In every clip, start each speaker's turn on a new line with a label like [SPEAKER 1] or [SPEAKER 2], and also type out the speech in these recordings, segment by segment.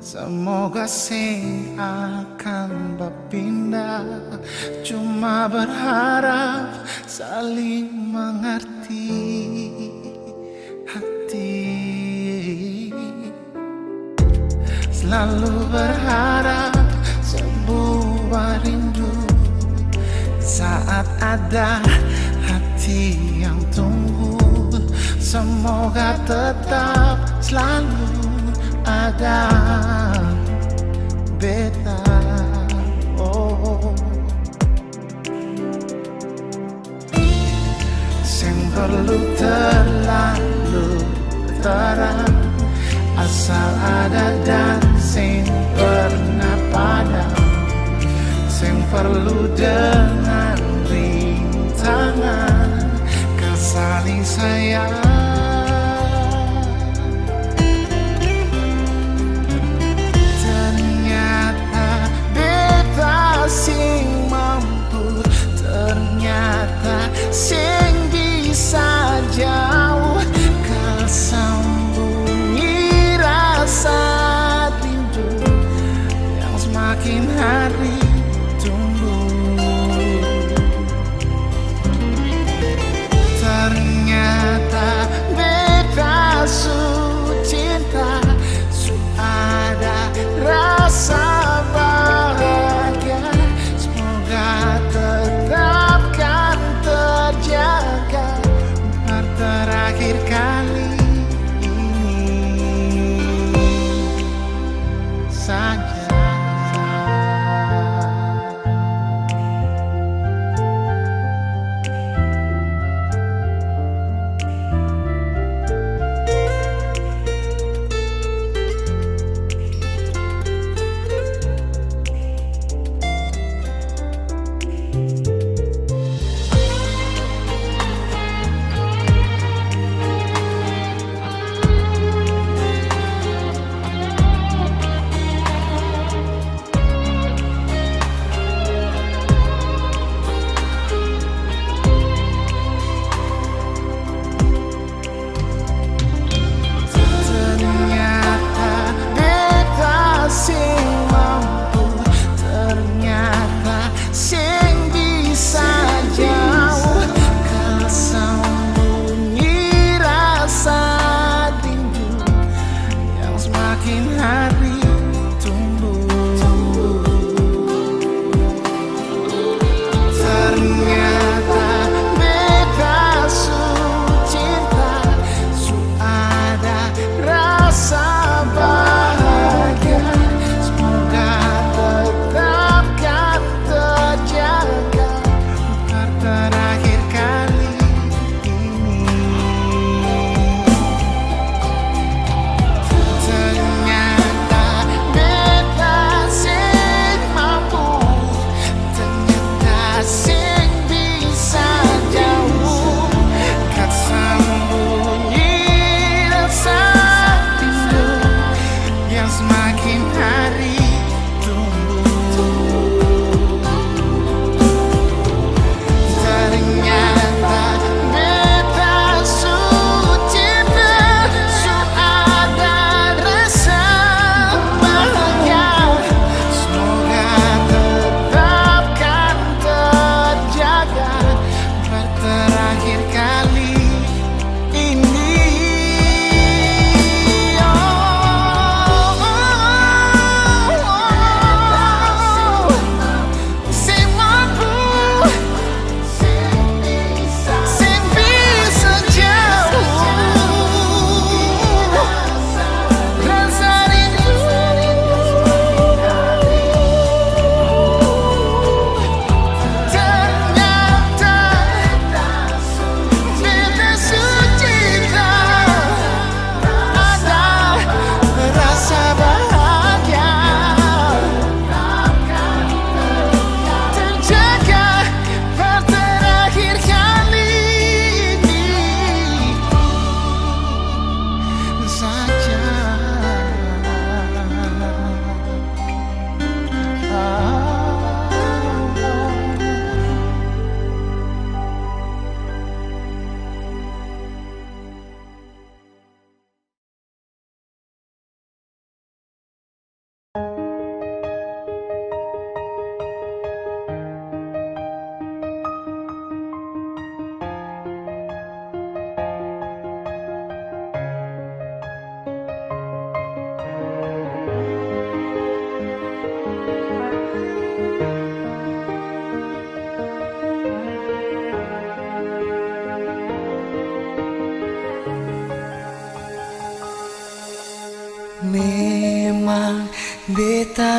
[SPEAKER 1] Semoga sing akan berpindah. Cuma berharap saling mengerti hati. Selalu berharap sebuah rindu saat ada hati yang tunggu. Semoga tetap selalu ada beta. Oh, sing perlu terlalu terang, asal ada dan sing pernah padam. Sing perlu dengan rintangan, saling sayang. Ternyata beta sing mampu, ternyata sing bisa jauh kesembunyi rasa rindu yang semakin hari tumbuh. Ternyata beta su cinta, su ada rasa bahagia. Semoga tetapkan terjaga untuk terakhir kali ini saja.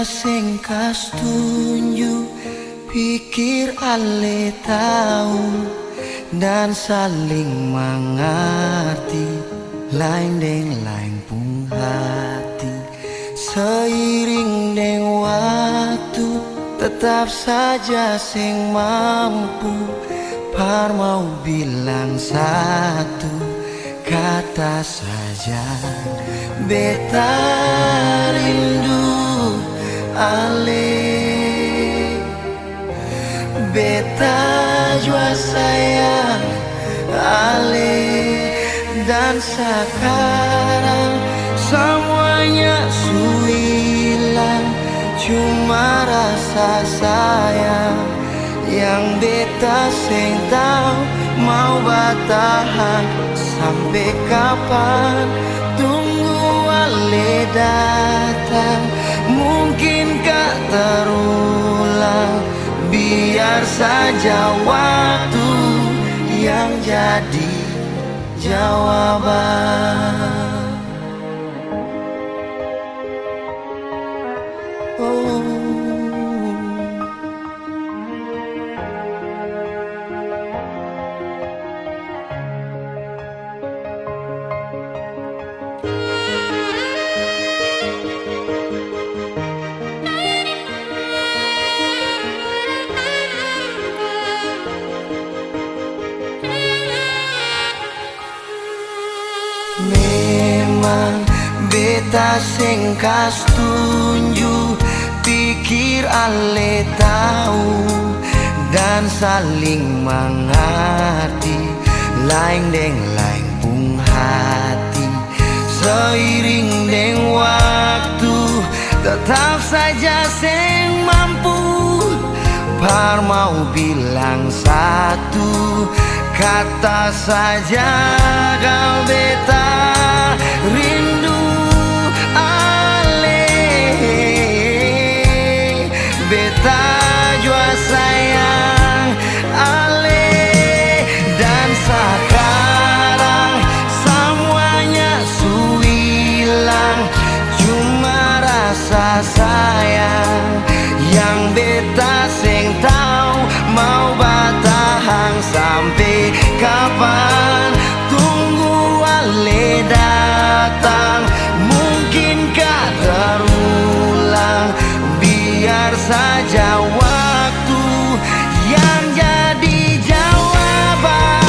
[SPEAKER 1] sing kas tunjuk, pikir ale tahu dan saling mengerti, lain deng lain pun hati. Seiring deng waktu, tetap saja sing mampu par mau bilang satu kata saja. Beta rindu ale, beta jua sayang ale, dan sekarang semuanya hilang, cuma rasa sayang yang beta sing tahu mau bertahan sampai kapan. Tunggu ale datang, mungkinkah terulang, biar saja waktu yang jadi jawaban. Oh. Memang beta sing kas tunjuk, pikir ale tahu dan saling mengerti, lain deng lain pun hati. Seiring deng waktu, tetap saja sing mampu par mau bilang satu kata saja. Kau beta rindu ale, beta jua sayang ale, dan sekarang semuanya hilang, cuma rasa sayang yang beta sing tahu mau bertahan sampai kapan. Tunggu ale datang, mungkinkah terulang, biar saja waktu yang jadi jawaban.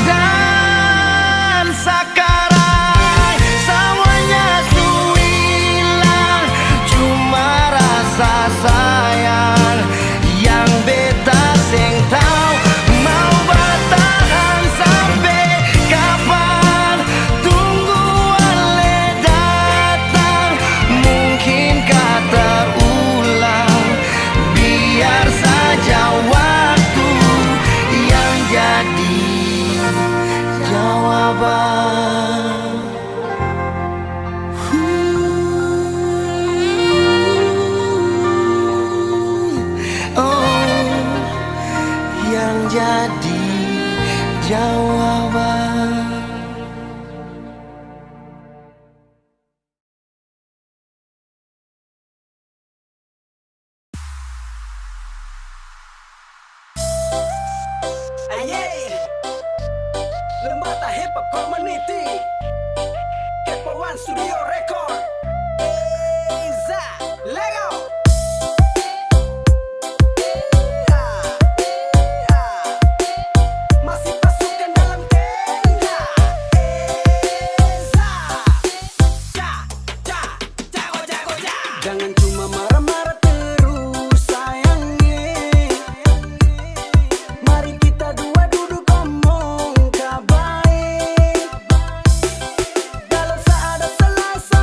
[SPEAKER 1] Dan sekarang semuanya hilang, cuma rasa sayang yang beta sing tahu mau bertahan sampai kapan. Tunggu ale datang, mungkinkah terulang, biar saja waktu yang jadi jawaban. Oh, yang jadi jawaban.
[SPEAKER 2] Ayy, Lembata Hip Hop Community, Kepo One Studio Record. Iza, Lego. Masih pasukan dalam tenda. Iza, jago. Jangan cuma marah-marah terus sayangnya. Mari kita dua duduk ngomong kabaik. Kalau seada selasa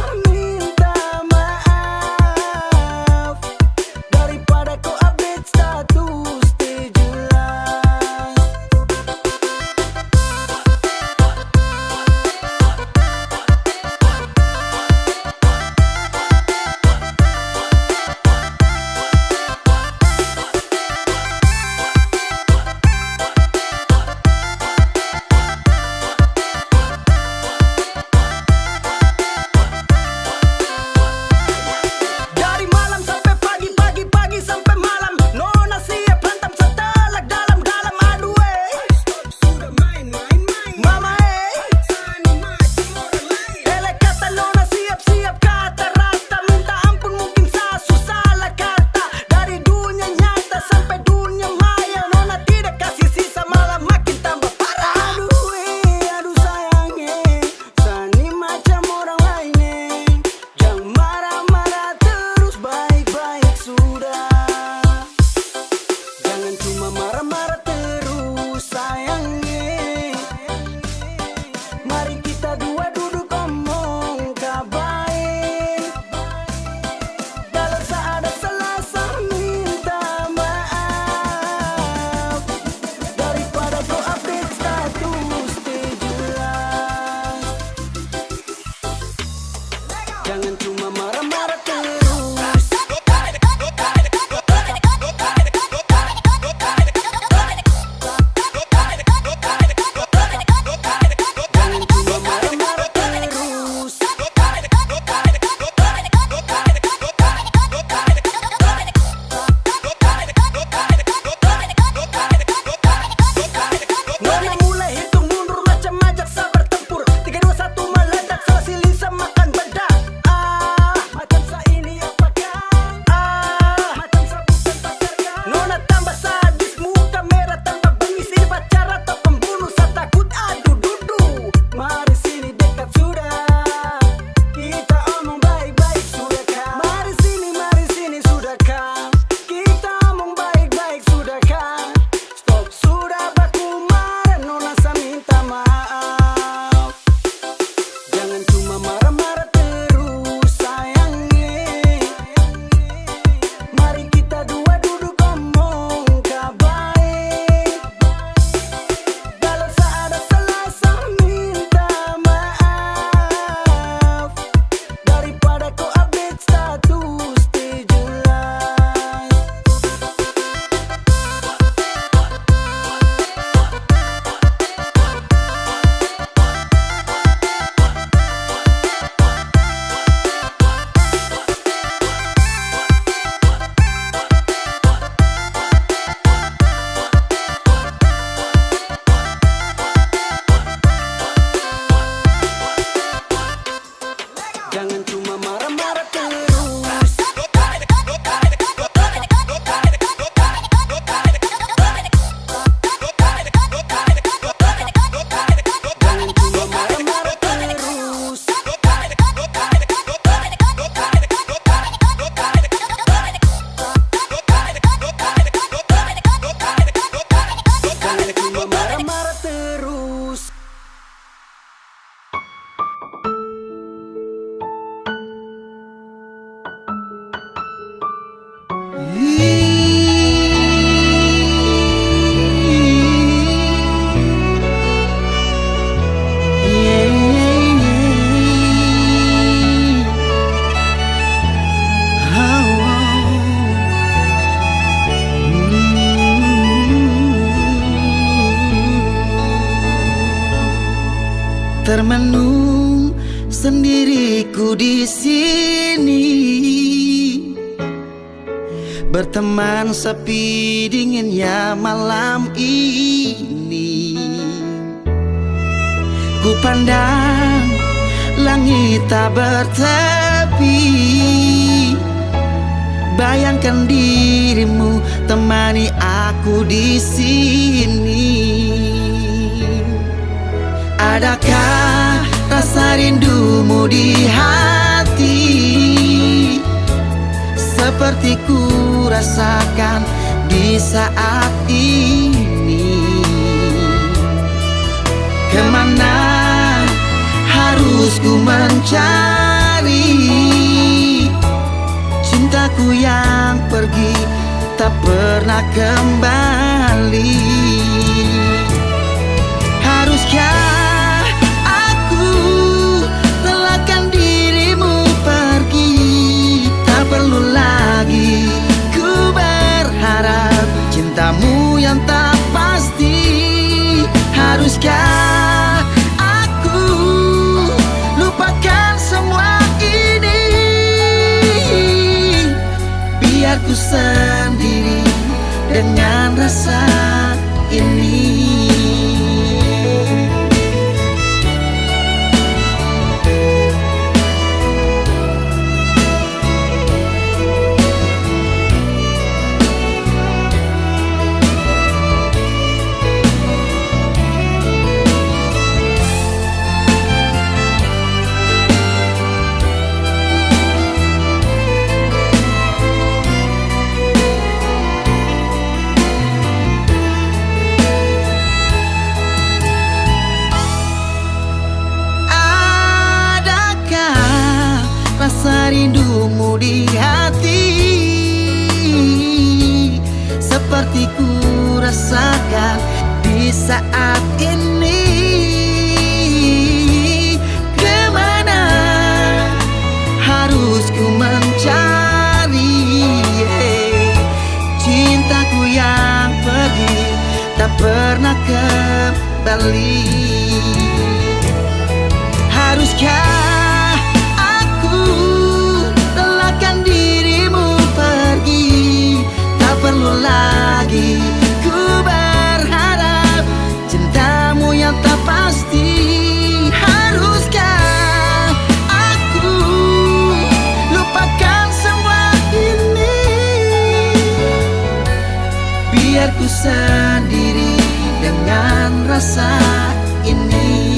[SPEAKER 1] Termenung sendiriku di sini, berteman sepi dinginnya malam ini. Ku pandang langit tak bertepi, bayangkan dirimu temani aku di sini. Adakah rasa rindumu di hati, seperti ku rasakan di saat ini? Kemana harus ku mencari cintaku yang pergi tak pernah kembali? Haruskah aku relakan dirimu pergi? Tak perlu lagi ku berharap cintamu yang tak pasti. Haruskah aku lupakan semua ini, biar ku sendiri dengan rasa ini. Rasa rindumu di hati, seperti ku rasakan di saat ini. Kemana harus ku mencari cintaku yang pergi tak pernah kembali? Haruskah perlu lagi ku berharap cintamu yang tak pasti? Haruskah aku lupakan semua ini, biar ku sendiri dengan rasa ini?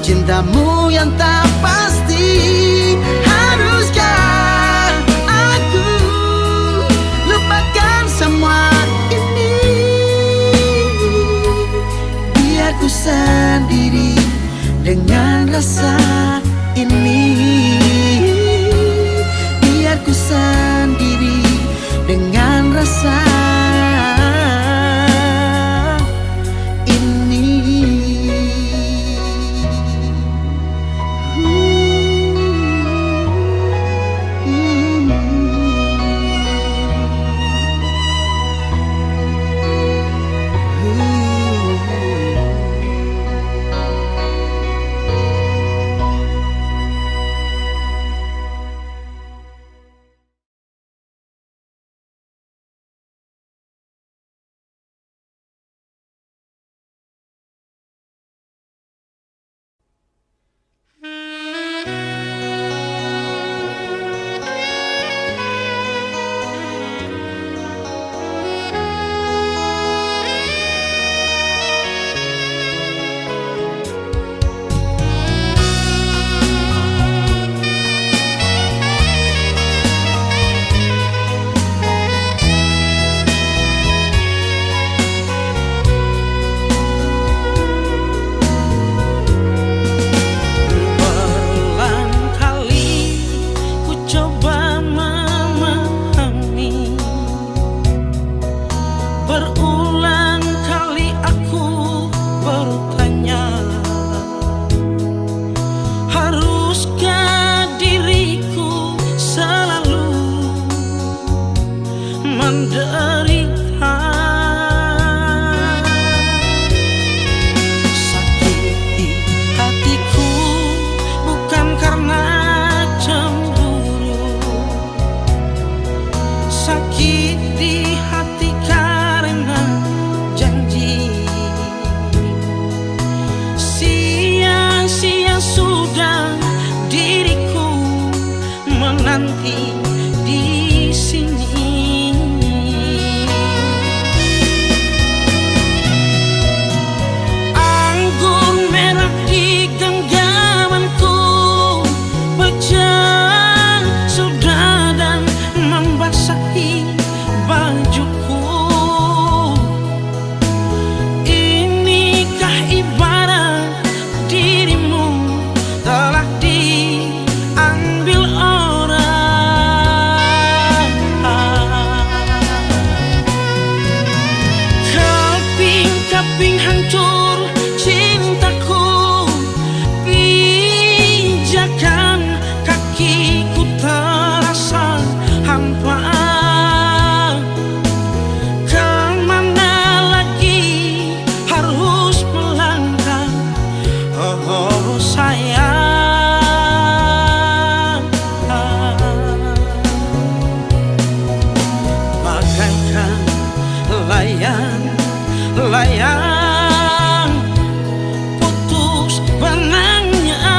[SPEAKER 1] Cintamu yang tak pasti. Haruskah aku lupakan semua ini, biar ku
[SPEAKER 3] menderita. Sakiti hatiku bukan karena cemburu, sakit di hati karena janji. Sia-sia sudah diriku menanti di sini. Anggur merah di genggamanku pecah sudah dan membasahi bajuku. Inikah ibarat dirimu telah diambil orang. Keping-keping hancur cintaku, pijakan kakiku terasa hampa. Kemana lagi harus melangkah, oh sayang. Bagaikan layang putus benangnya,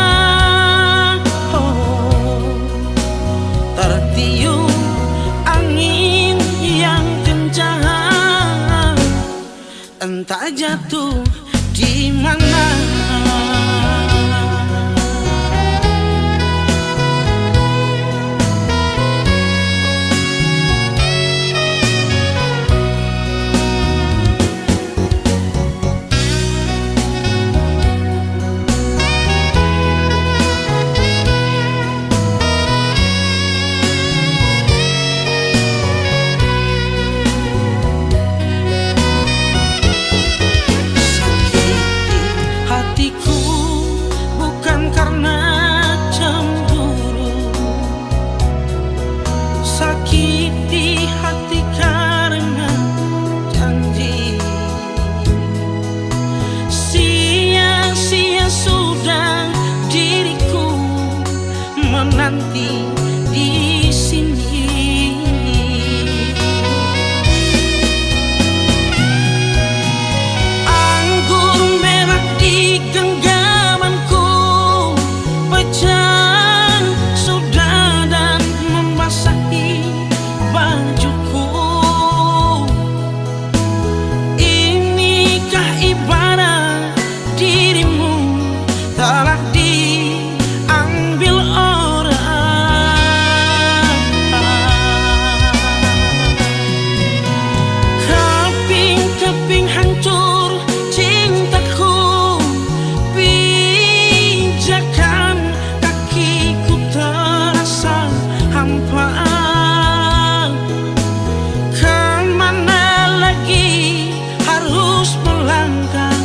[SPEAKER 3] oh, tertiup angin yang kencang, entah jatuh di mana. Sakit di hati karena janji. Sia-sia sudah diriku menanti di sini. Anggur merah di genggamanku pecah sudah dan membasahi bajuku. Inikah ibarat dirimu telah diambil orang. Keping-keping hancur cintaku, pijakan kakiku terasa hampa. Kemana lagi harus melangkah,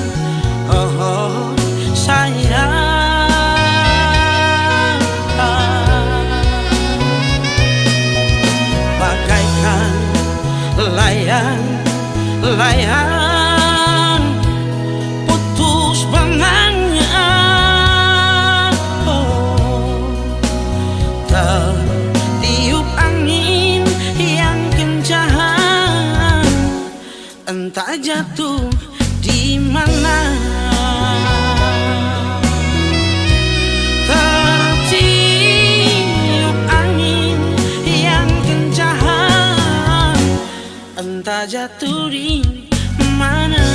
[SPEAKER 3] oh sayang. Bagaikan layang putus benangnya, oh, tertiup angin yang kencang, entah jatuh di mana. Tertiup angin yang kencang, entah jatuh di mana.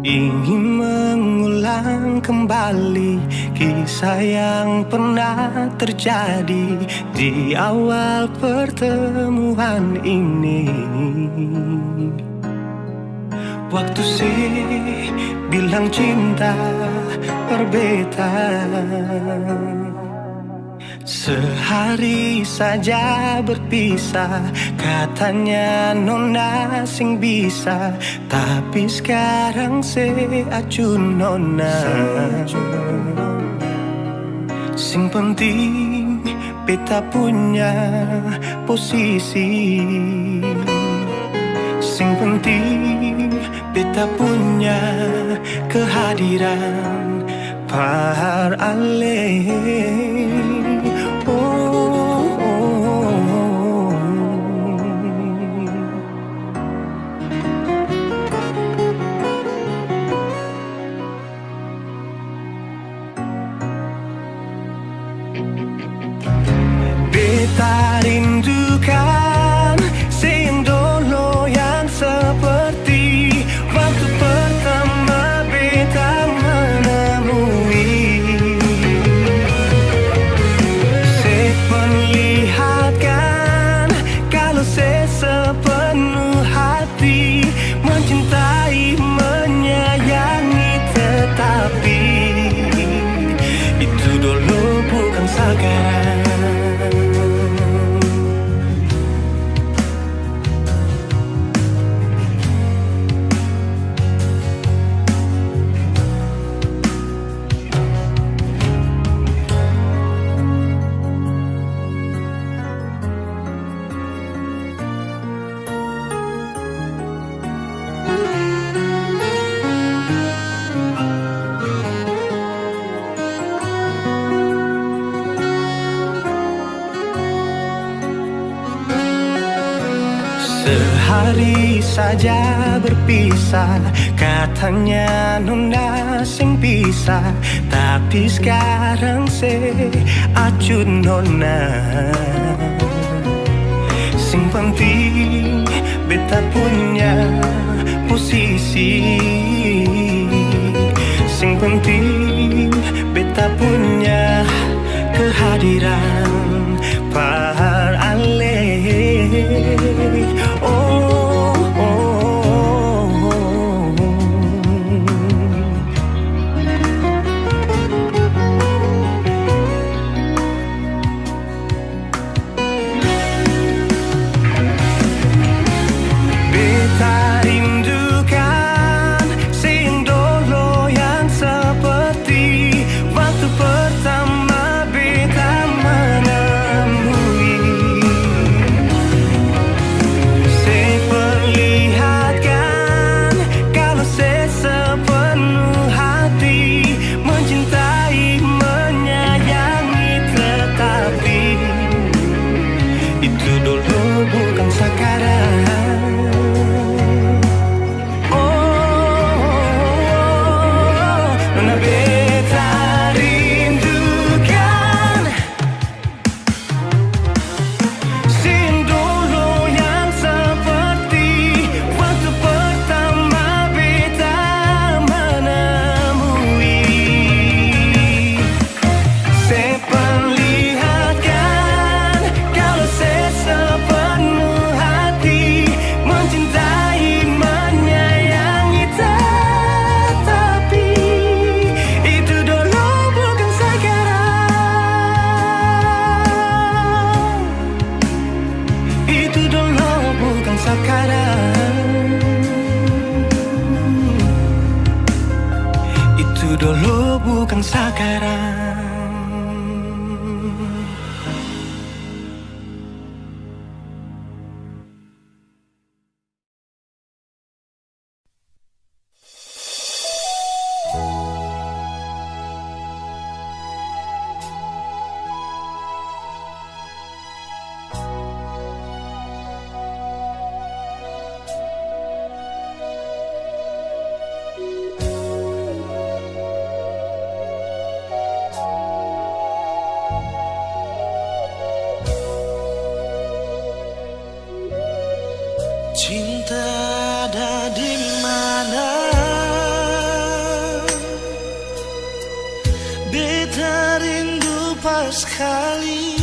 [SPEAKER 2] Ingin mengulang kembali
[SPEAKER 4] kisah yang pernah terjadi di awal pertemuan ini. Waktu sih bilang cinta berbeda, sehari saja berpisah. Katanya nona sing bisa, tapi sekarang se acun nona. Sing penting beta punya posisi, sing penting beta punya kehadiran par ale. Beta rindukan sing dulu yang seperti waktu pertama beta menemui. Seperlihatkan kalau sepenuh hati mencintai, menyayangi, tetapi itu dulu bukan sekarang. Sehari saja berpisah, katanya nona sing bisa, tapi sekarang se acun nona. Sing penting beta punya posisi, sing penting beta punya kehadiran par ale. Beta rindukan sing dulu yang seperti waktu pertama beta menemui. Seperlihatkan kalau sepenuh hati mencintai, menyayangi, tetapi itu dulu bukan sekarang. Itu dulu bukan sekarang. sekali.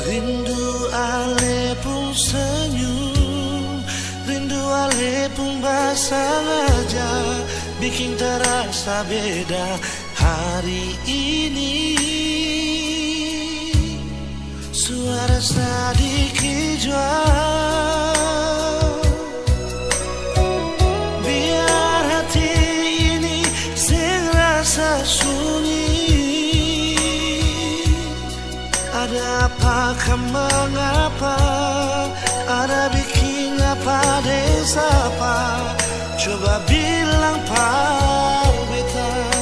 [SPEAKER 4] Rindu ale pun senyum, rindu ale pun basah aja, bikin terasa beda hari ini. Suara sedikit jual, biar hati ini serasa sunyi. Ada apakah mengapa, ada bikin apa desa apa, coba bilang Pak Beta.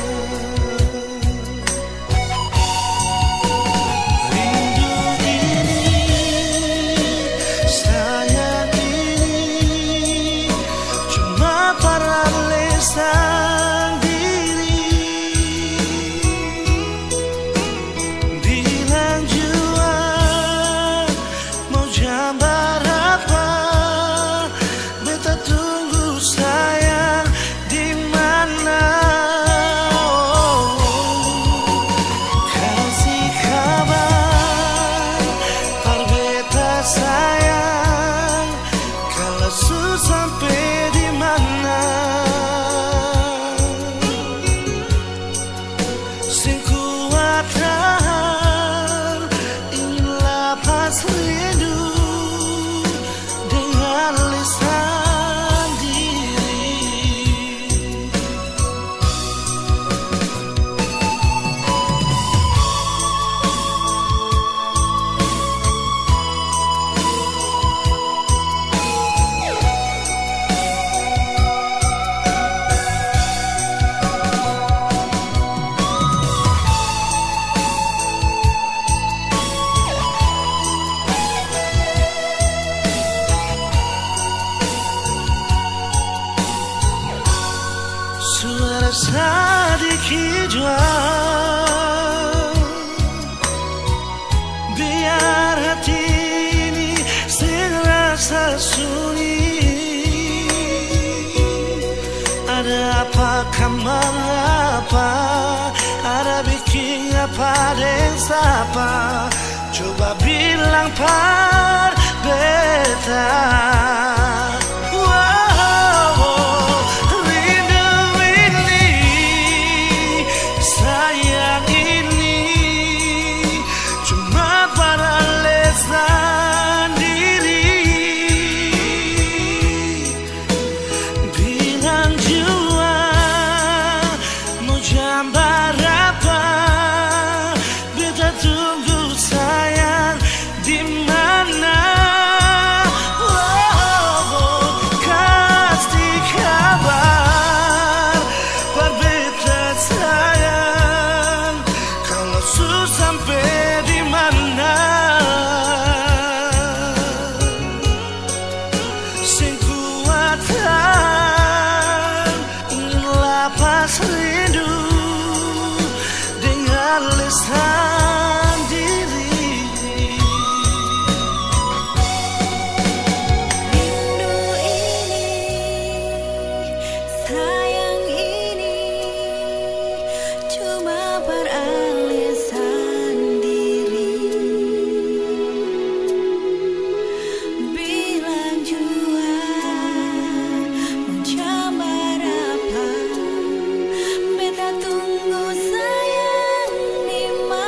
[SPEAKER 4] Sampai di mana sing kuat tahan, ingin lepas rindu dengan lisan diri. Suara sedikit jual, biar hati ini serasa sunyi. Ada apakah mengapa, ada bikin apa desa apa, coba bilang Pak Beta. Sampai di mana sing kuat tahan, ingin lepas rindu dengan lisan diri.
[SPEAKER 5] Rindu ini, sayang ini, cuma beralisan diri. Bilang jua mau jambar apa, beta tunggu sayang di mana.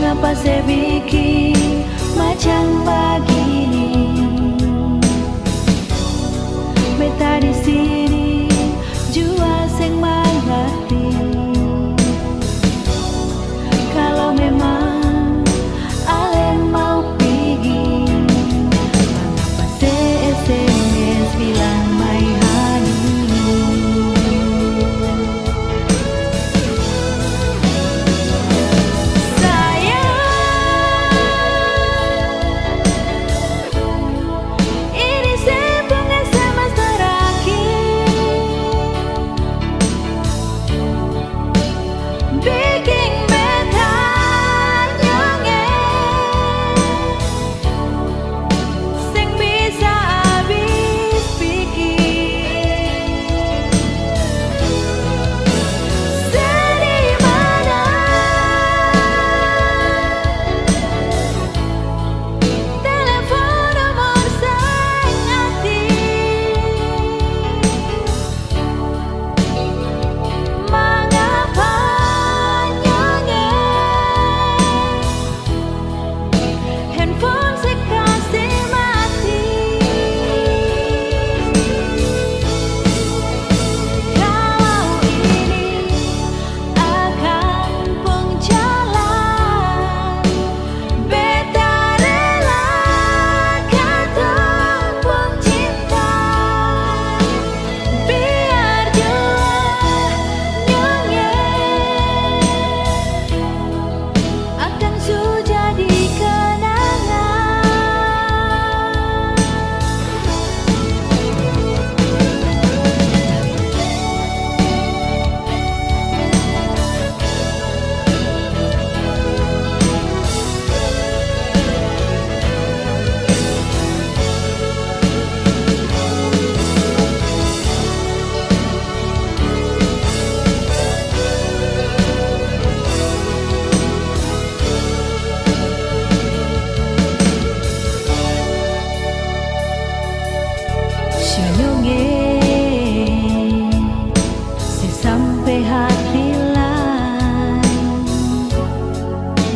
[SPEAKER 5] Mengapa saya bikin macam begini? Beta di sini jua seng mengerti. Kalau memang ale mau pergi, mengapa saya SMS bilang my honey? Ini sebung SMS terakhir, bikin beta nyengir, seng bisa habis pikir. Sedih mana telepon nomor sang hati, mengapa nyengir, handphone sekasih mati. Kalau ini akan pun jalan, beta rela katong pun cinta, biar jua nyengir akan su jadi kenangan. Nyengir sampai hati lain,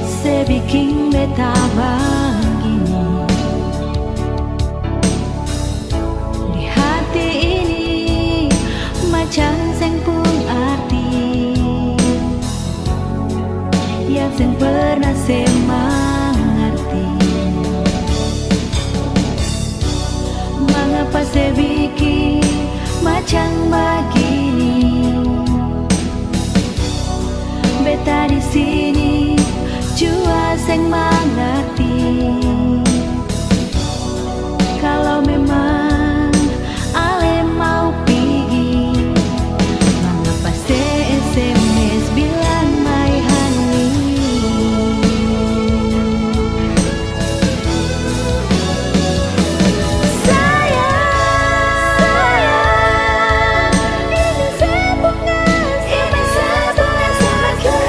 [SPEAKER 5] sebikin beta begini. Di hati ini macam seng pun arti, yang seng pernah saya mengerti. Mengapa saya bikin macam begini? Beta di sini jua seng mengerti. Kalau memang ale mau pergi, mengapa saya SMS bilang my honey? Ini sebung SMS terakhir,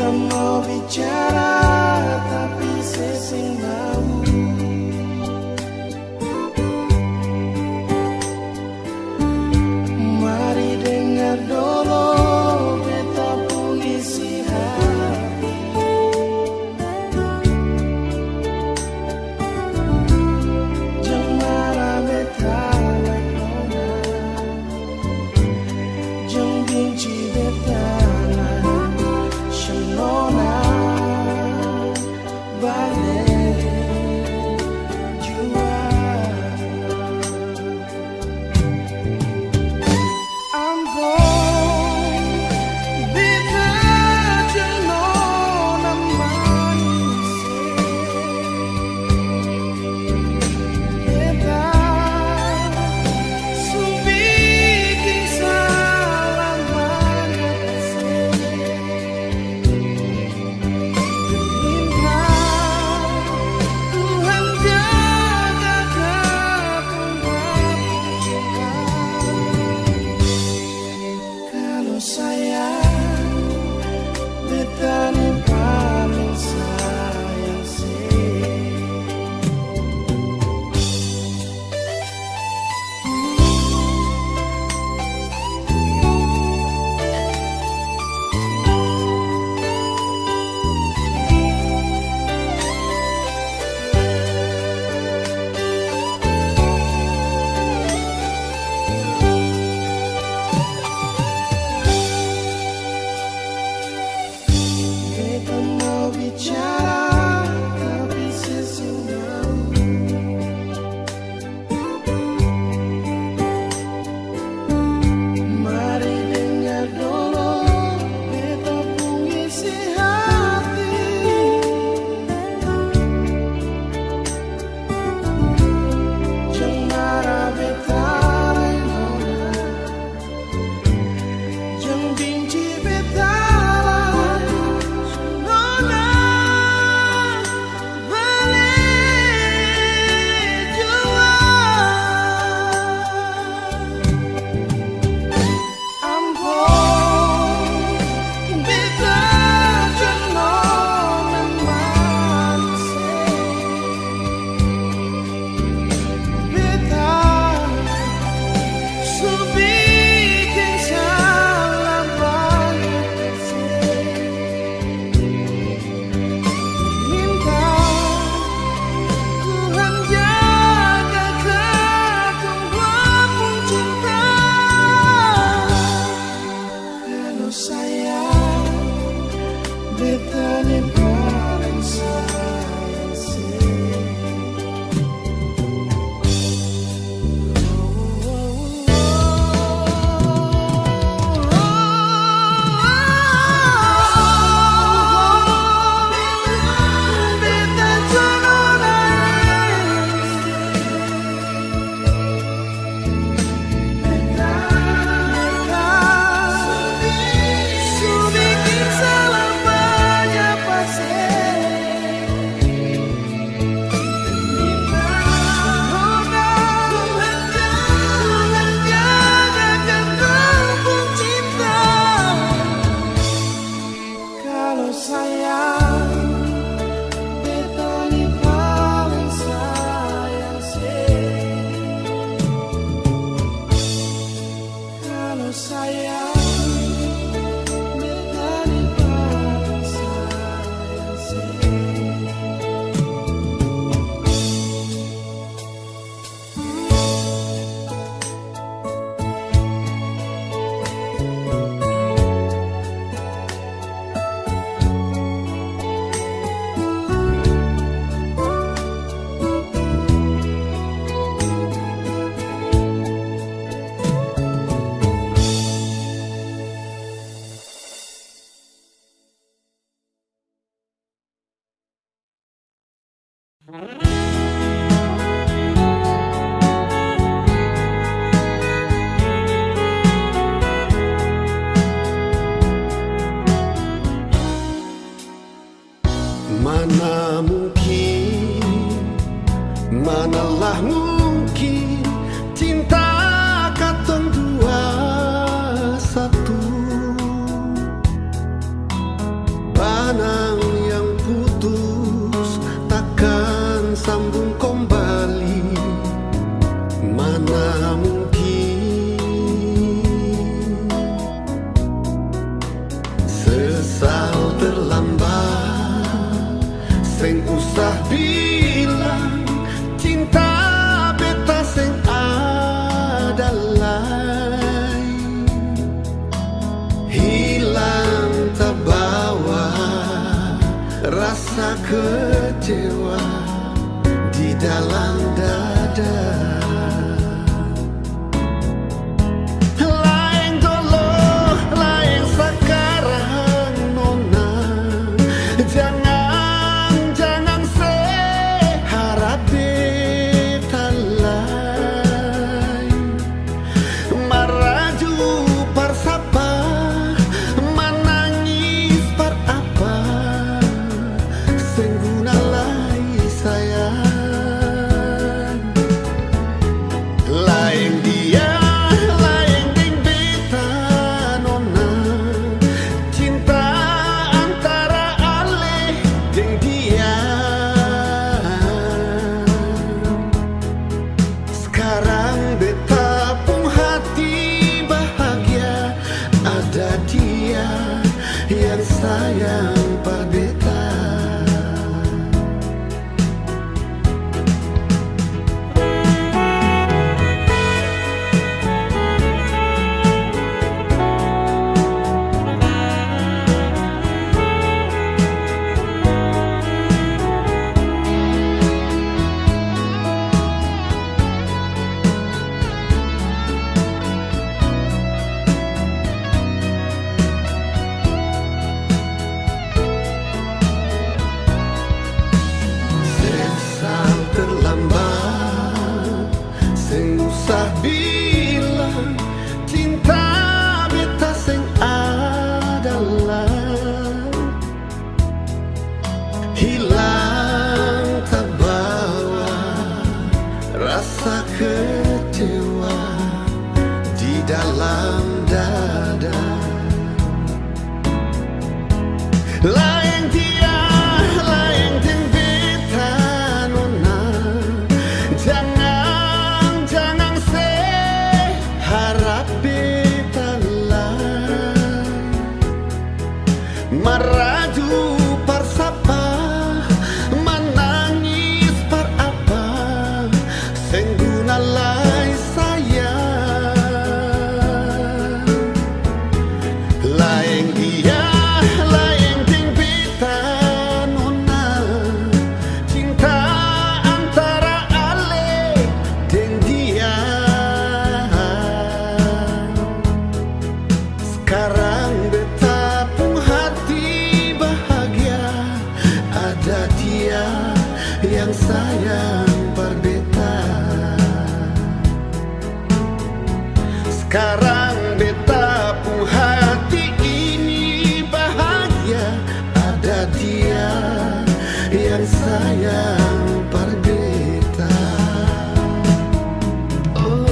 [SPEAKER 4] Beta mau bicara tapi sesing mau. Mari dengar dulu beta pengisi hati. Jangan marah beta lekona, jangan benci beta shenona. Balik jua Ambon beta jenona manis. Beta subikin salam manis. Minta Tuhan jaga kekembangan cinta. Kalau sayang beta ni paling sayang sih. Beta mau bicara tapi sesing mau. Mari dengar dulu beta pengisi hati. Jangan marah beta lekona, jangan benci beta shenona. Balik jua Ambon beta jenona manis. Beta subikin salam manis. Minta Tuhan jaga kekembangan cinta. Kalau sayang beta ni paling sayang sih. Beta jenona subikin salam banyak pasir. Tuhan jaga kekembangan cinta. Kalau sayang beta ni paling sayang sih. Kalau sayang beta ni paling sayang sih.
[SPEAKER 6] Mana mungkin, manalah mungkin cinta katong dua satu. benang yang putus takkan sambung kembali. Mana mungkin sesal terlambat, sing usah bilang cinta beta sing adalah hilang terbawa rasa kecewa di dalam dada. Lain dulu, lain sekarang nona, jangan seharap beta lain maraju persapa menangis per apa sengguna lai sayang. Lain dia lain ding beta nona, cinta antara ale ding dia. Sekarang beta pun hati bahagia, ada dia yang sayang pada beta. Sesal terlambat, sing usah bilang cinta beta sing adalah hilang terbawa rasa kecewa di dalam dada. Lain dia, lain ding beta nona, jangan seharap beta lain maraju persapa menangis per apa sengguna lai sayang. Lain dia lain ding beta nona, cinta antara ale ding dia. Sekarang beta pun hati bahagia, ada dia yang sayang per beta. Sekarang beta pun hati ini bahagia, ada dia yang sayang per beta. Oh,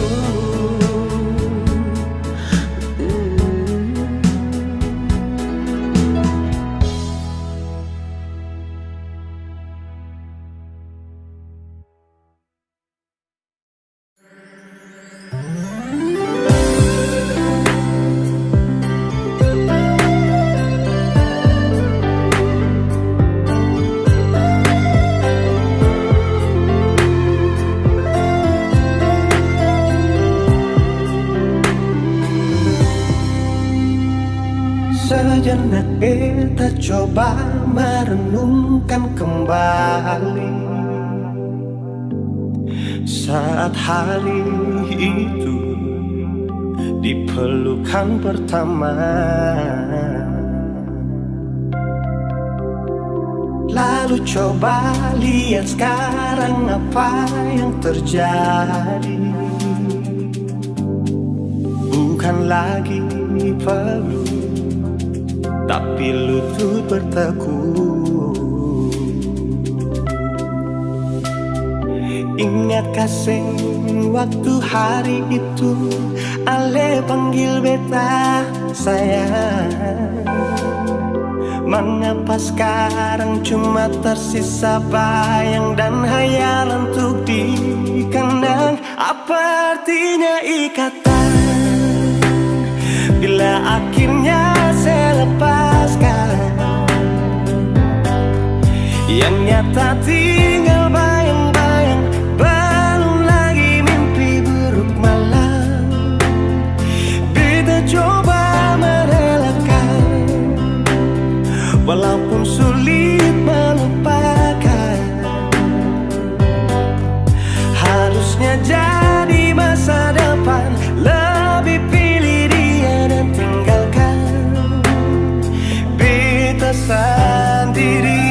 [SPEAKER 4] Sejenak beta coba merenungkan kembali saat hari itu di pelukan pertama. Lalu coba lihat sekarang apa yang terjadi. Bukan lagi peluk, tapi lutut bertekuk. Ingat kasih waktu hari itu Ale panggil beta sayang.
[SPEAKER 7] Mengapa sekarang cuma tersisa bayang dan hayalan untuk dikenang? Apa artinya ikatan bila akhirnya saya lepaskan? Yang nyata tinggal bayang-bayang, belum lagi mimpi buruk malam. Beta coba merelakan, walaupun sulit melupakan. Harusnya jadi masa depan, lebih pilih dia dan tinggalkan beta sendiri.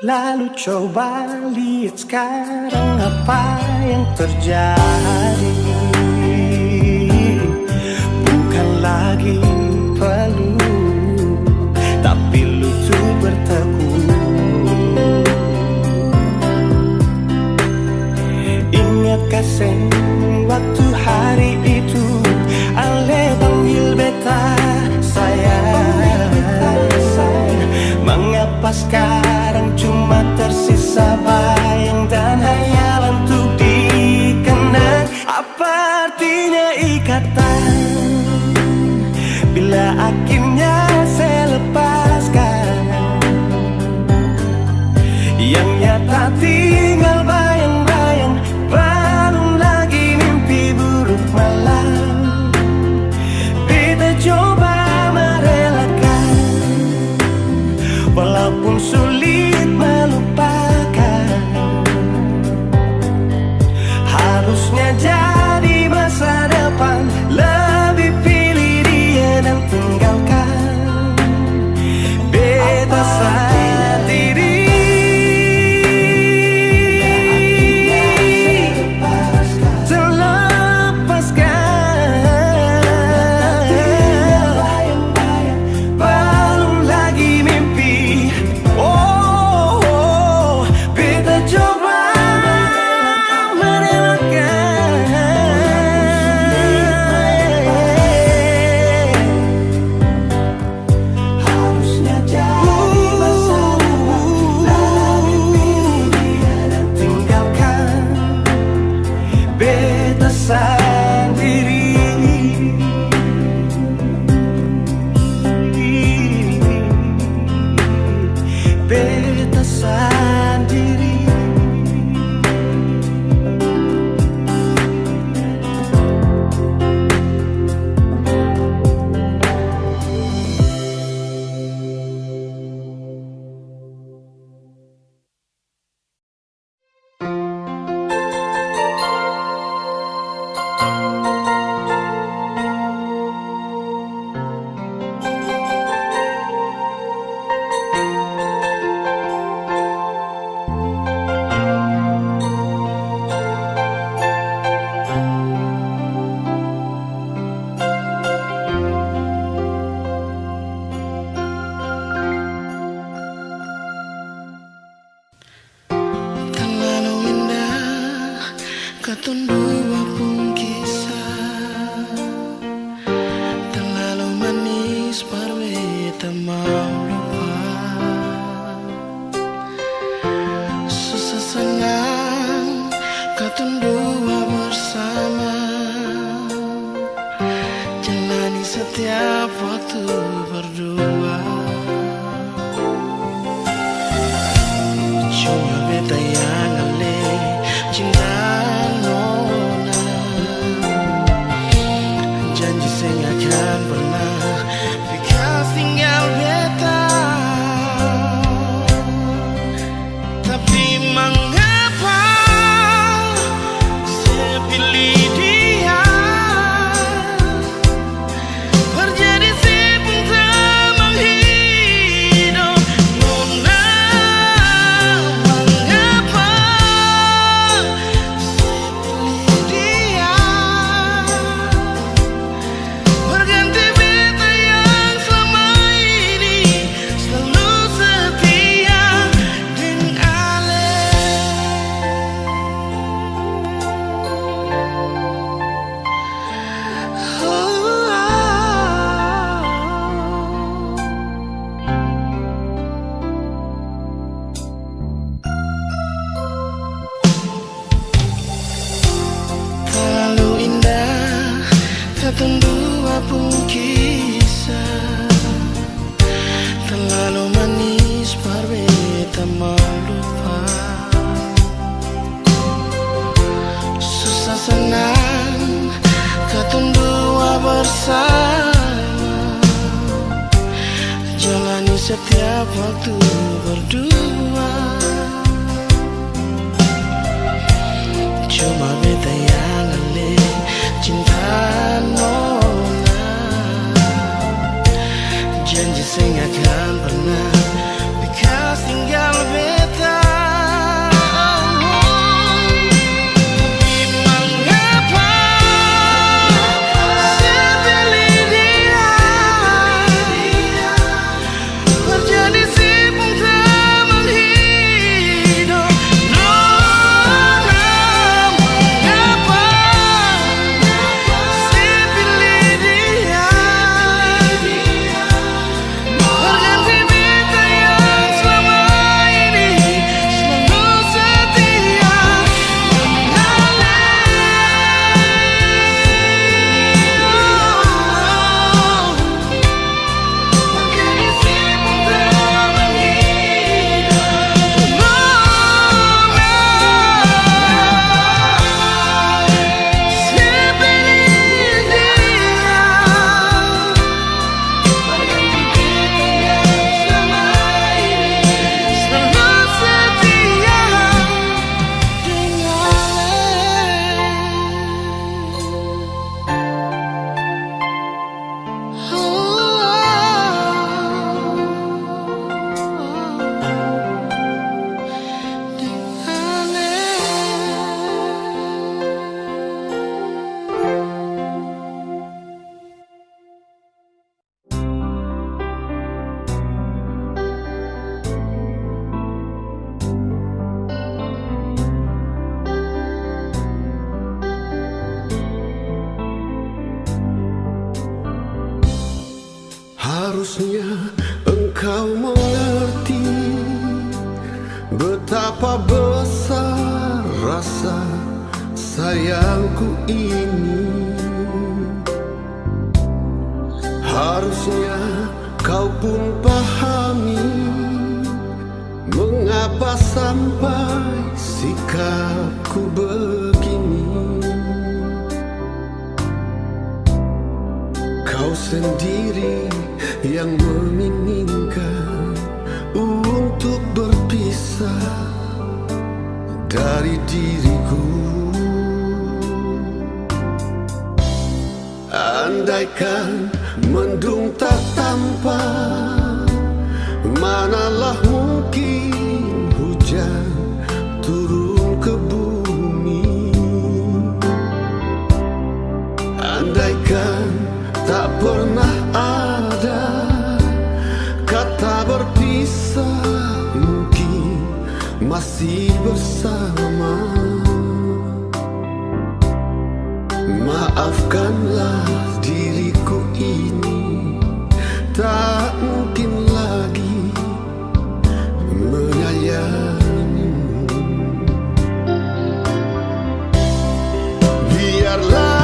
[SPEAKER 7] Lalu coba lihat sekarang apa yang terjadi. Bukan lagi peluk, tapi lutut bertekuk. Ingatkah sen waktu hari itu Ale panggil beta sayang? Mengapa sekarang cuma tersisa bayang dan hayalan untuk dikenang? Apa artinya ikatan bila akhirnya saya lepaskan? Yang nyata tinggal bayang-bayang, belum lagi mimpi buruk malam. Beta coba merelakan, walaupun sulit melupakan. Harusnya jadi masa depan, lebih pilih dia dan tinggalkan beta sendiri. Beta sendiri.
[SPEAKER 3] Katong dua pun kisah terlalu manis, baru beta mau lupa. Susah senang katong dua bersama, jalani setiap waktu berdua. Cuma beta yang ale cinta nona. senang katong dua bersama, jalani setiap waktu berdua. Coba beta yang ale cinta nona, janji sing akan pernah bekas tinggal beta.
[SPEAKER 6] Harusnya engkau mengerti betapa besar rasa sayangku ini. Harusnya kau pun pahami mengapa sampai sikapku begini. Kau sendiri yang menginginkan untuk berpisah dari diriku. Andaikan mendung tak tampak, manalah mungkin hujan turun ke bumi. Andaikan tak pernah ada kata berpisah, mungkin masih bersama. Maafkanlah diriku ini, tak mungkin lagi menyayangimu. Biarlah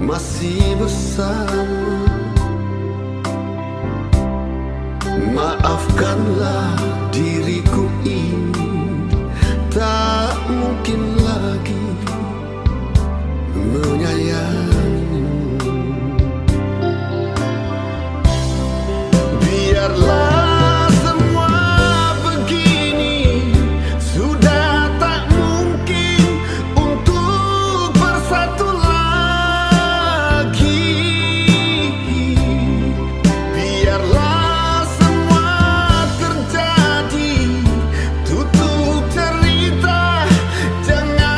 [SPEAKER 6] masih bersama. Maafkanlah diriku ini, tak mungkin lagi menyayangimu. Biarlah semua begini, sudah tak mungkin untuk bersatu lagi. Biarlah semua terjadi, tutup cerita, jangan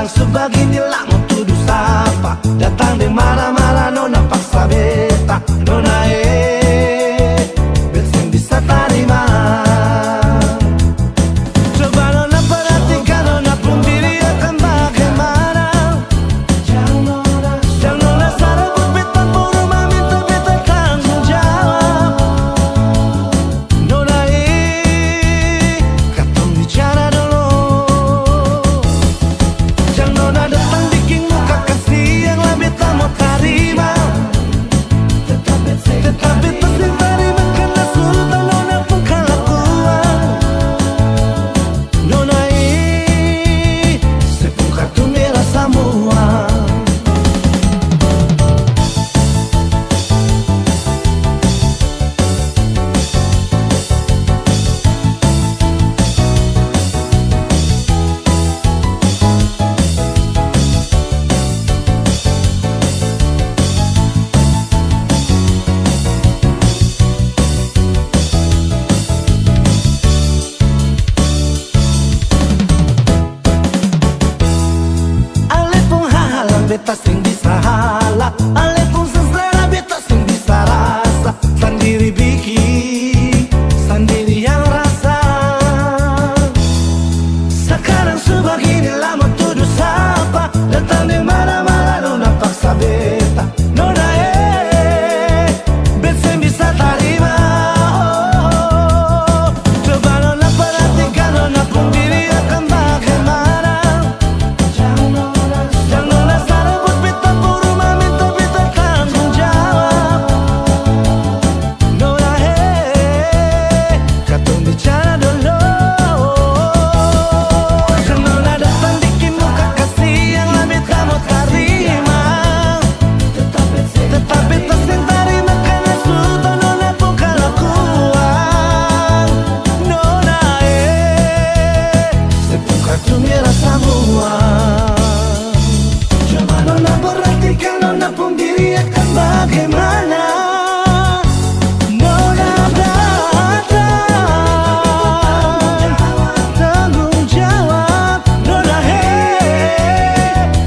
[SPEAKER 7] Sekarang sebegini lah mau tuduh sapa. Datang di mana-mana nona paksa beta. Nona beta bisa terima. Coba nona perhatikan nona pun diri akan bagaimana. Jangan nona sarabut beta pun rumah minta beta tanggung jawab. Nona katong bicara dulu. Jangan nona datang bikin muka kasih yang lah beta mau terima. Tetap beta sing terima karena sultan nona pun kelakuan. Nona sepung kartu merah semua. Ale pun halang beta sing bisa halak. Ale pun seselera beta sing bisa rasa. Sendiri bikin, sendiri yang rasa. Sekarang sebegini lama tuduh sapa. Datang di mana-mana nona paksa beta. Nona beta sing bisa terima. Coba nona perhatikan nona pun diri akan bagaimana. Jangan nona sarabut beta pun rumah minta beta tanggung jawab. Nona katong bicara dulu. Jangan nona datang bikin muka kasih yang lah beta mau terima. Tetap beta sing terima karena sultan nona pun kelakuan. Nona sepung kartu merah semua. Coba nona perhatikan nona pun diri akan bagaimana. Nona datang tanggung jawab. Nona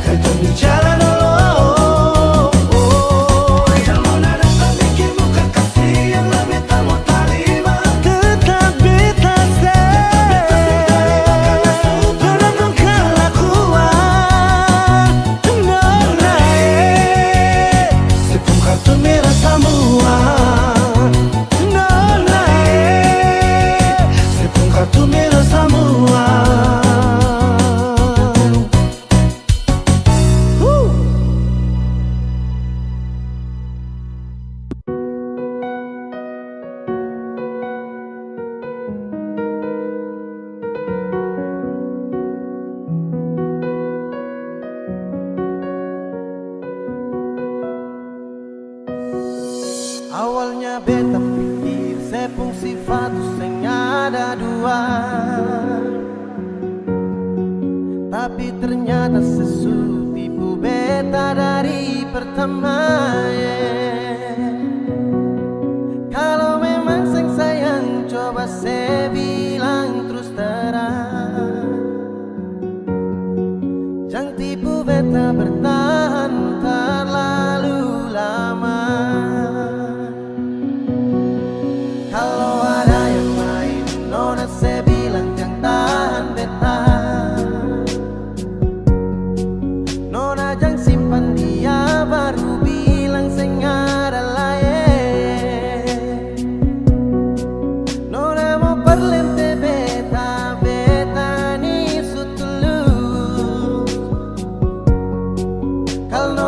[SPEAKER 7] kita bicara dulu. Jangan nona datang bikin muka kasih yang lah beta mau terima. Tetap beta nona pun kelakuan. Nona sepung kartu merah semua. Nona sepung kartu merah semua.
[SPEAKER 2] Awalnya beta pikir sepung sifat sing ada dua, tapi ternyata sesu tipu beta dari pertama. Kalau memang sing sayang coba saya bilang terus terang. Jangan tipu beta bertahan terlalu lama. Kalau ada yang lain nona saya bilang jangan tahan beta. Nona jangan simpan dia baru bilang sing ada lain. Nona mau perlente beta, beta ni sutulus. Kalau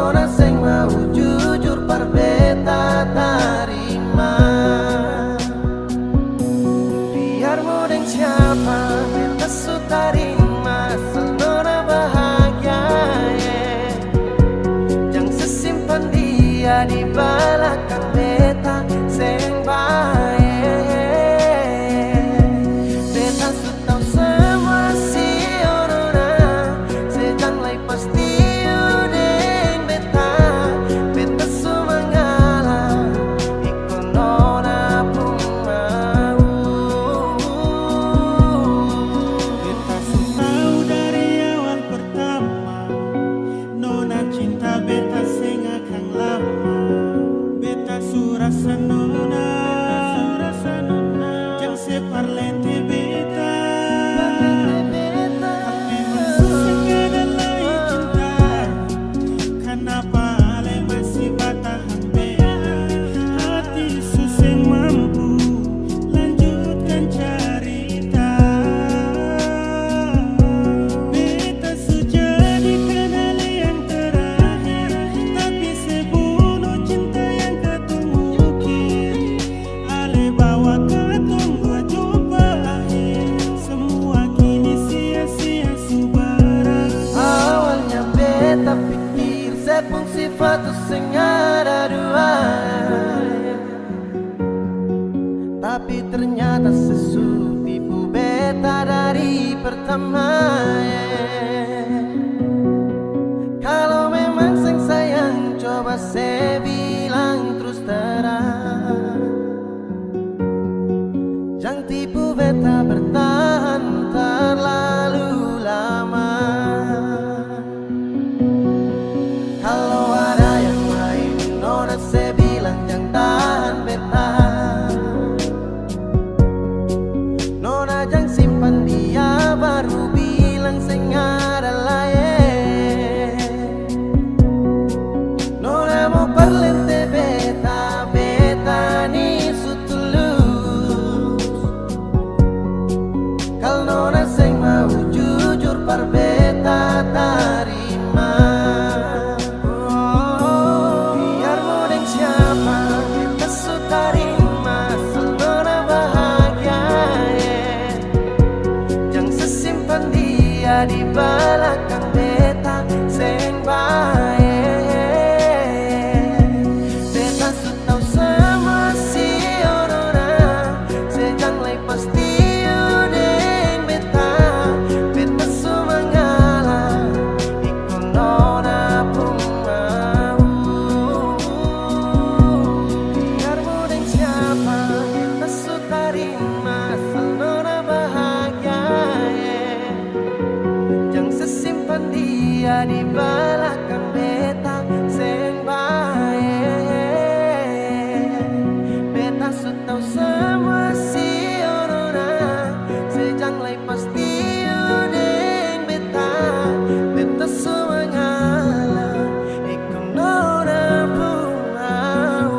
[SPEAKER 2] sifat sing ada dua, tapi ternyata sesu tipu beta dari pertama. Kalau memang sing sayang, coba saya bilang terus terang. Jangan tipu beta bertahan terlalu lama. Kalau ada yang lain, nona saya bilang jangan tahan beta. Nona jangan simpan dia, baru bilang sing ada lain. Nona mau perlente beta, beta ni sutulus. Kalau nona sing mau jujur par beta tarima. Biar mau deng siapa kita sutarima, selona bahagia. Jangan sesimpan dia di belakang beta sing baik. Beta su tau sama si orora, sejang lai pasti udeng beta. Beta su mangala, ikut nona pun mau. Biar mau deng siapa kita su tarima, asal nona bahagia. Jangan sesimpan dia di belakang beta sing baik. Beta su tau semua si orora, sejang lai pasti udeng beta. Beta su mangala, ikut nona pun mau.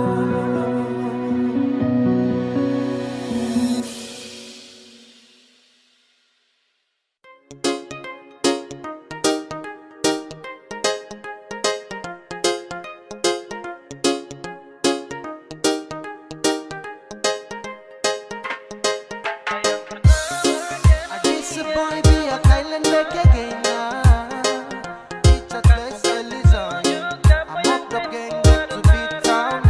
[SPEAKER 2] This a boy be a Kylan back again. It's a place I listen. I'm up the gang back to beat town.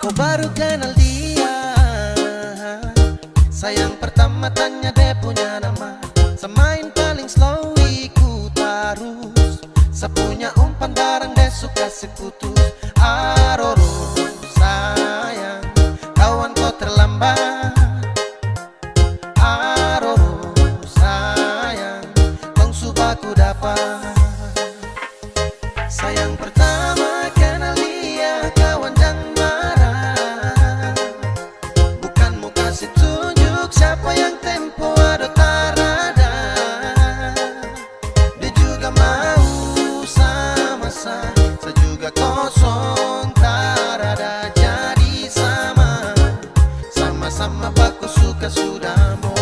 [SPEAKER 2] Kau baru kenal dia, sayang pertama tanya dia punya nama. Semain paling slow ikut arus, sepunya umpan barang dia suka sekutus. Aroro sayang, kawan kau terlambat. Aroro sayang, tong subaku dapat. Sayang pertama kenal dia, kawan jangan marah. Bukan mau kasih tunjuk siapa yang tempo ada tarada. Dia juga mau sama-sama, saya juga kosong tarada. Jadi sama, sama-sama baku suka sudah mau.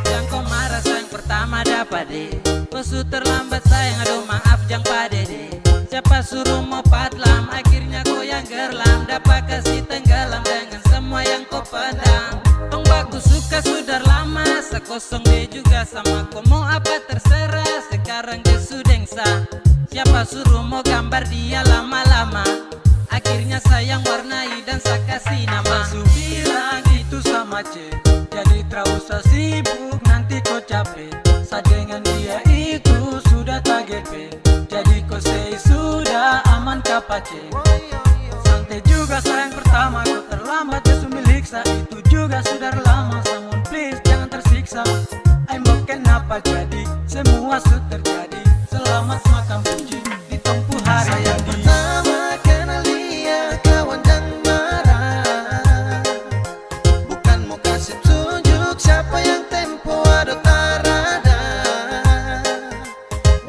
[SPEAKER 8] Yang kau marah sayang pertama dapat deh. Kau su terlambat sayang, aduh maaf jang pade deh. Siapa suruh mau padlam, akhirnya kau yang gerlam. Dapat kasih tenggelam dengan semua yang kau pedang. Tong baku suka sudah lama, sekosong dia juga sama. Kau mau apa terserah, sekarang dia sudah sah. Siapa suruh mau gambar dia lama-lama, akhirnya sayang warnai dan saya kasih nama. Su bilang itu sama cek, jadi terlalu sibuk nanti kau capek. Sa dengan dia itu sudah tak gepe, jadi kau say sudah aman kapace. Santai juga sayang pertama kau terlambat ya milik sa. Itu juga sudah lama, namun please jangan tersiksa. I'm kenapa jadi semua sudah terjadi. Selamat makan puji di tongpu hari
[SPEAKER 2] Sayang
[SPEAKER 8] jadi.
[SPEAKER 2] pertama kenal dia, kawan jangan marah. Bukan mau kasih tunjuk siapa yang tempo ada tarada.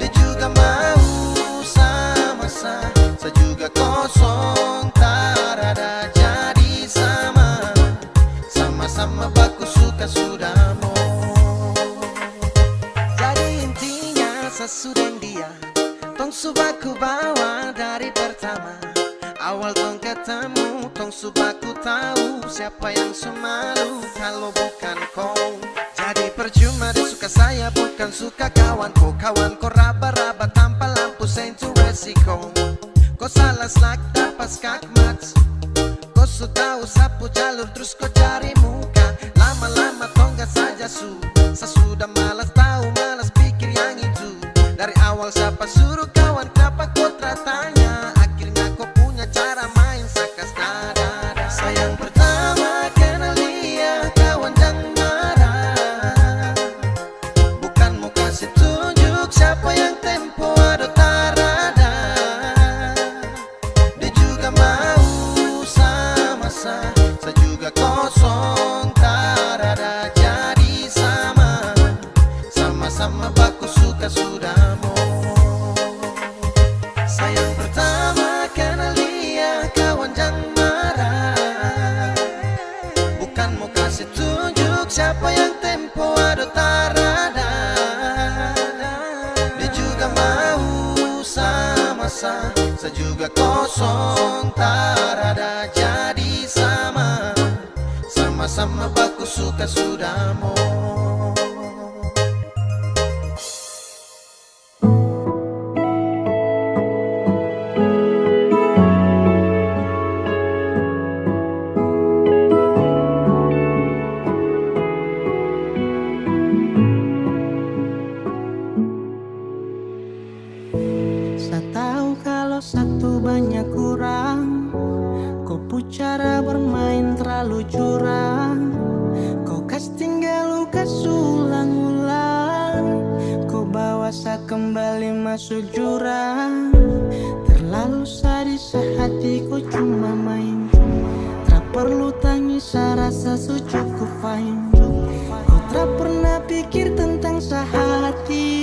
[SPEAKER 2] Dia juga mau sama-sama, saya juga kosong tarada. Jadi sama, sama-sama baku suka sudah mau. Jadi intinya sesudah dia, tong subaku bawa dari pertama. Awal tong ketemu, tong subaku tahu siapa yang semalu kalau bukan kau. Jadi percuma dia suka saya, bukan suka kawanku. Kawanku raba-raba resiko. Kau salah selak dapat skakmat. Kau sudah sapu jalur terus kau cari muka. Lama-lama tonggak saja sesudah malas tahu malas pikir yang itu. Dari awal siapa suruh kawan kenapa kau tanya. Akhirnya kau punya cara main sakas nada. Sayang pertama kenal dia kawan jangan marah. Bukan mau kasih tunjuk siapa yang tempo ada tarada. Dia juga mau sama-sama, saya juga kosong tarada. Jadi sama-sama baku suka sudah mau. Sayang pertama kenal dia kawan jangan marah. Bukan mau kasih tunjuk siapa yang tempo ada tarada. Dia juga mau sama-sama, saya juga kosong tarada. Jadi sama-sama baku suka sudah mau.
[SPEAKER 1] Saya tahu kalau satu banyak kurang. Kau pu cara bermain terlalu curang. Kau kas tinggal luka ulang-ulang. Kau bawa saya kembali masuk jurang. Terlalu sadis hatiku cuma main. Tak perlu tangis saya rasa cukup fine. Kau tak pernah pikir tentang sehati.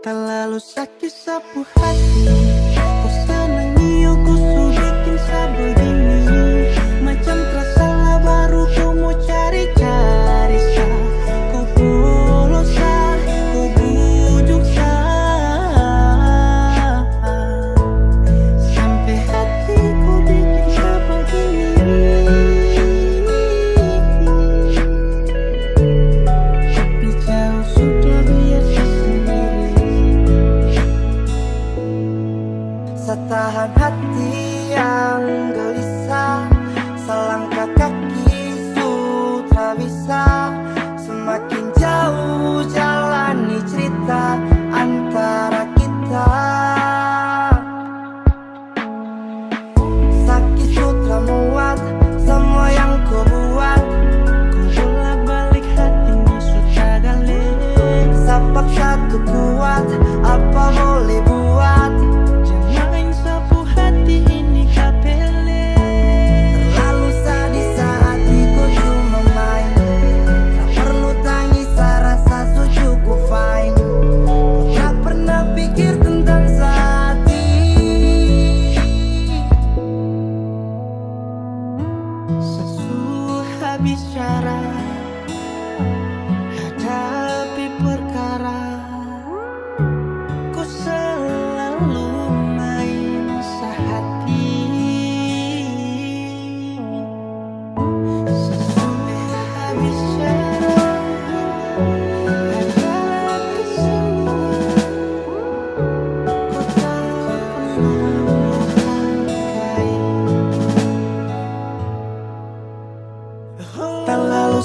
[SPEAKER 1] Terlalu sakit sapu hati. Kau senang iyo kau sudah bikin saya begini. Macam tersalah baru kau mau cari-cari saya. Kau bolos saya, kau bujuk saya. Sampai hati kau bikin saya begini. Tapi jauh sudah biasa sendiri. Setahan hati yang gelisah, selangkah kaki sudah bisa. Semakin jauh jalani cerita antara kita. Sakit sudah muat semua yang kau buat. Kau bolak-balik hati ini sudah galak. Sapak satu kuat, apa boleh buat. Jangan sapu hati ini kapele. Terlalu sadis saat ku cuma main. Tak perlu tangis saya rasa cukup fine. Kau tak pernah pikir tentang hati. Sesudah bicara hadapi perkara. Kau selalu main sehati. Sesudah bicara hadapi semua. Kau tak pernah menghargai. Terlalu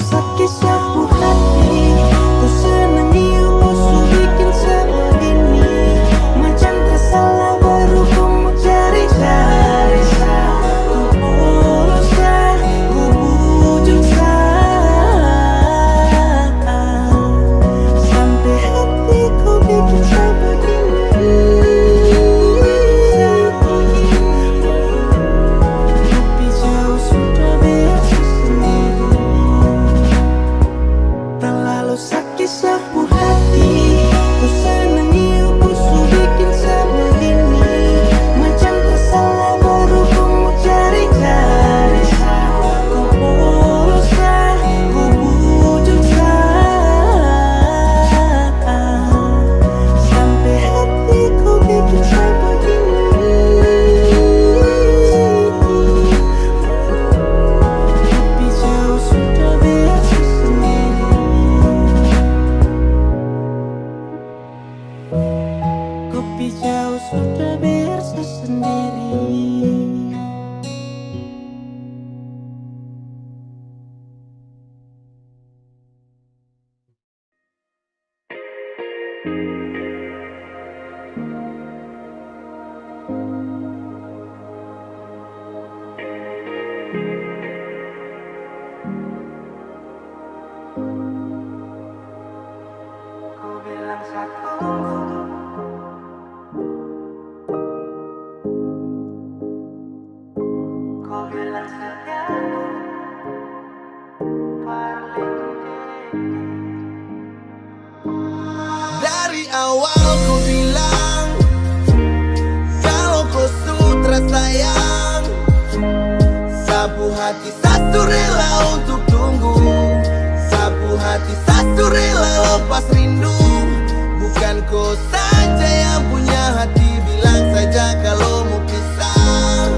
[SPEAKER 1] Ku bilang satu, ku bilang satu,
[SPEAKER 6] Dari awal ku bilang kalau kau sutra sayang, sapu hati satu rela untuk tunggu, sapu hati satu rela lepas rindu. Bukan kau saja yang punya hati, bilang saja kalau mau pisah.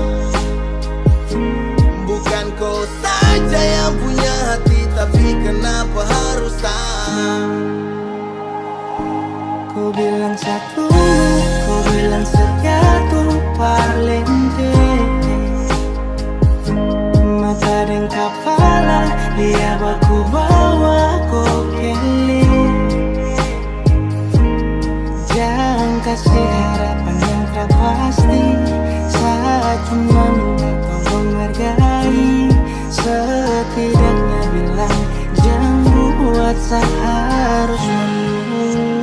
[SPEAKER 6] Bukan kau saja yang punya hati, tapi kenapa harus
[SPEAKER 1] ku bilang satu, ku bilang satu, parlente. Mata dan kepala, dia baku bawa kokele. Jangan kasih harapan yang tak pasti, saat cuma minta tolong hargai. Setidaknya bilang jangan buat seharus menunggu.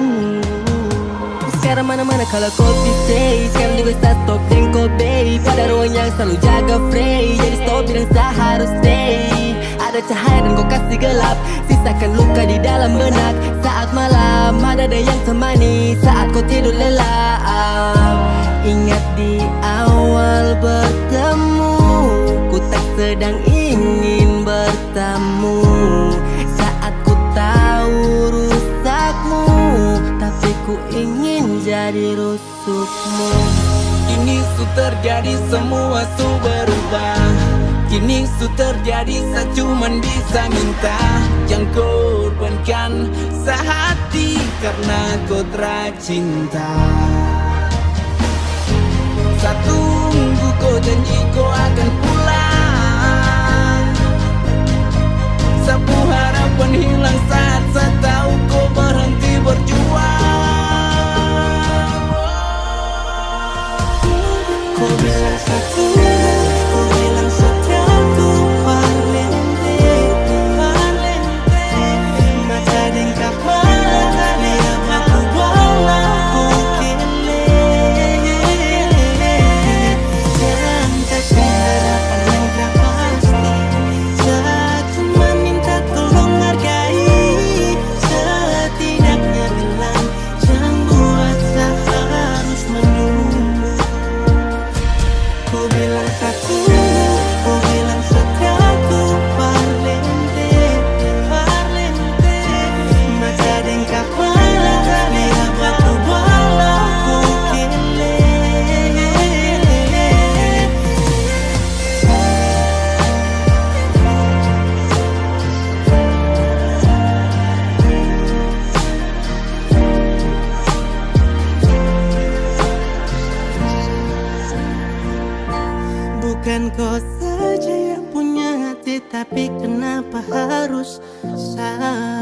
[SPEAKER 9] Sekarang mana-mana kalau kopi stay, sekarang juga start stop dan kobe. Pada ruang yang selalu jaga free, jadi stop bilang seharus stay. Ada cahaya dan kau kasih gelap, sisakan luka di dalam benak. Saat malam ada yang temani, saat kau tidur lelap. Ingat di awal bertemu, ku tak sedang ingin bertamu. Saat ku tahu rusakmu, tapi ku ingin jadi rusukmu.
[SPEAKER 8] Kini su terjadi semua su berubah. Kini su terjadi saya cuman bisa minta, jangan korbankan sehati karena kau tercinta. Saya tunggu kau janji kau akan pulang. Sapu harapan hilang saat saya tahu kau berhenti berjuang.
[SPEAKER 1] Ku bilang satu, ku bilang satu, parlente, parlente. Mata dan kepala, dia baku bawa kokele. Jangan kasih harapan yang tak pasti, saat cuma minta tolong hargai. Setidaknya bilang jangan buat seharus menunggu. Ku bilang satu, ku bilang satu, parlente, parlente. Mata dan kepala, dia baku bawa kokele. Bukan kau saja yang punya hati, tapi kenapa harus saya?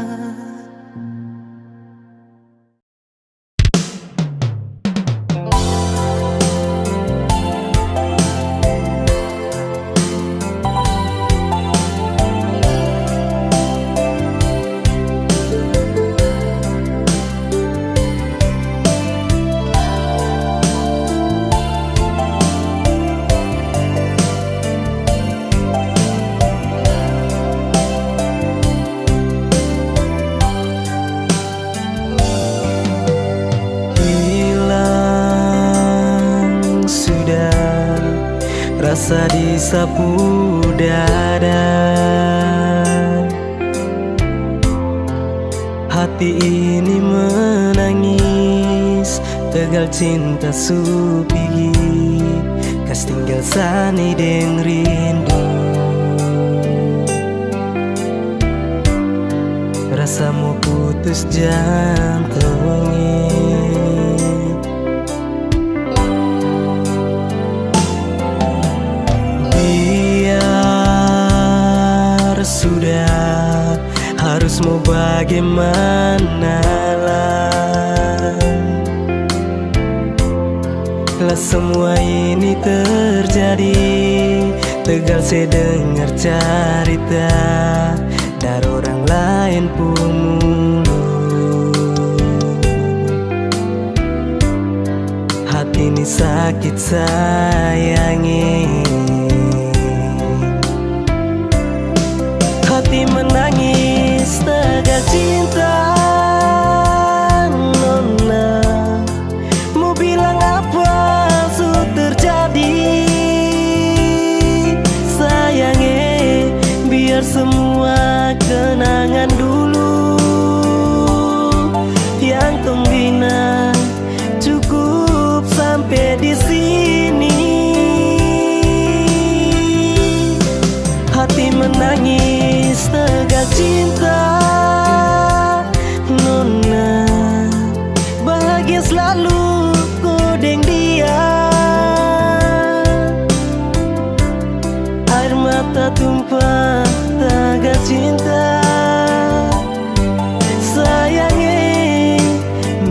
[SPEAKER 10] Rasa disapu dada, hati ini menangis, tegal cinta supigi, kas tinggal sani deng rindu. Rasamu putus jantung ini, sudah harus mau bagaimana lah. semua ini terjadi, tegal saya dengar cerita dari orang lain pun mulu. Hati ini sakit sayangi, hati menangis tegal cinta. Nona, mau bilang apa sudah terjadi? Sayangnya biar semua kenangan dulu yang tembina cukup sampai di sini. Hati menangis tegal cinta. Nona, bahagia selalu kodeng dia. Air mata tumpah tegal cinta. Sayangnya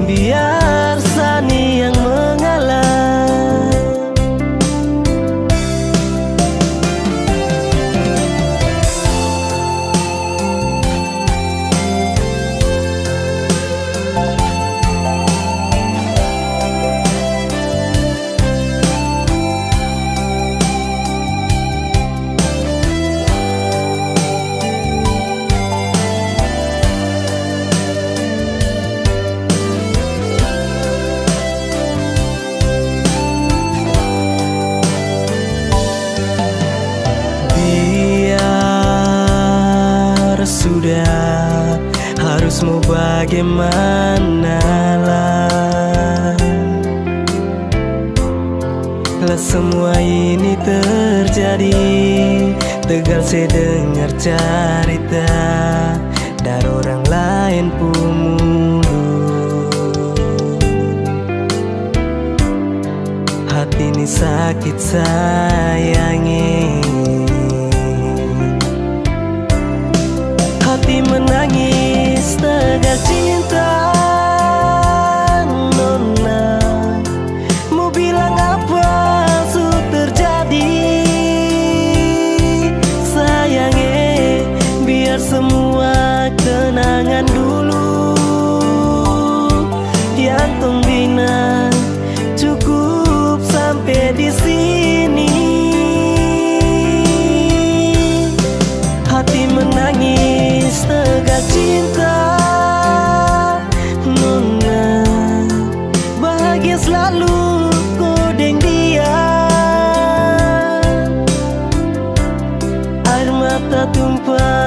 [SPEAKER 10] biar Sani yang mengalah. Sudah harus mau bagaimana lah, semua ini terjadi, tegal saya dengar cerita dari orang lain pun mulu. Hati ini sakit sayangi, hati menangis tegal cinta. Nona, mau bilang apa sudah terjadi? Sayangnya biar semua kenangan dulu yang tembina cukup sampai di sini. Hati menangis tegal cinta. Nona, bahagia selalu kodeng dia. Air mata tumpah